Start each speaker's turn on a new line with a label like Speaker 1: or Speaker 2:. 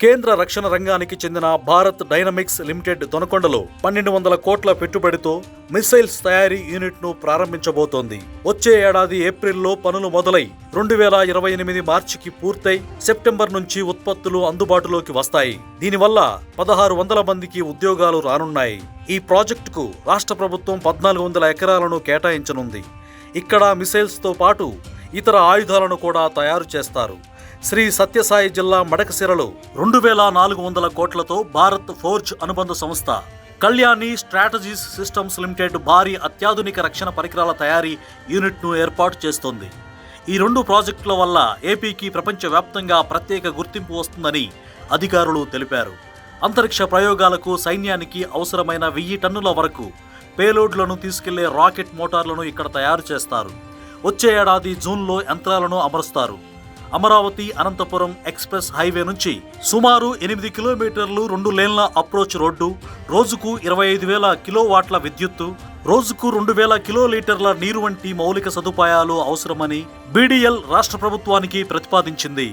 Speaker 1: కేంద్ర రక్షణ రంగానికి చెందిన భారత్ డైనమిక్స్ లిమిటెడ్ దొనకొండలో 1200 కోట్ల పెట్టుబడితో మిసైల్స్ తయారీ యూనిట్ ను ప్రారంభించబోతోంది. వచ్చే ఏడాది ఏప్రిల్లో పనులు మొదలై 2028 మార్చికి పూర్తయి సెప్టెంబర్ నుంచి ఉత్పత్తులు అందుబాటులోకి వస్తాయి. దీనివల్ల 1600 మందికి ఉద్యోగాలు రానున్నాయి. ఈ ప్రాజెక్టుకు రాష్ట్ర ప్రభుత్వం 1400 ఎకరాలను కేటాయించనుంది. ఇక్కడ మిసైల్స్ తో పాటు ఇతర ఆయుధాలను కూడా తయారు చేస్తారు. శ్రీ సత్యసాయి జిల్లా మడకశిరలో 2400 కోట్లతో భారత్ ఫోర్జ్ అనుబంధ సంస్థ కళ్యాణి స్ట్రాటజీస్ సిస్టమ్స్ లిమిటెడ్ భారీ అత్యాధునిక రక్షణ పరికరాల తయారీ యూనిట్ను ఏర్పాటు చేస్తోంది. ఈ 2 ప్రాజెక్టుల వల్ల ఏపీకి ప్రపంచవ్యాప్తంగా ప్రత్యేక గుర్తింపు వస్తుందని అధికారులు తెలిపారు. అంతరిక్ష ప్రయోగాలకు సైన్యానికి అవసరమైన 1000 టన్నుల వరకు పేలోడ్లను తీసుకెళ్లే రాకెట్ మోటార్లను ఇక్కడ తయారు చేస్తారు. వచ్చే ఏడాది జూన్లో యంత్రాలను అమరుస్తారు. అమరావతి అనంతపురం ఎక్స్ప్రెస్ హైవే నుంచి సుమారు 8 కిలోమీటర్లు 2 లేన్ల అప్రోచ్ రోడ్డు, రోజుకు 25,000 కిలోవాట్ల విద్యుత్తు, రోజుకు 2,000 కిలోలీటర్ల నీరు వంటి మౌలిక సదుపాయాలు అవసరమని బీడీఎల్ రాష్ట్ర ప్రభుత్వానికి ప్రతిపాదించింది.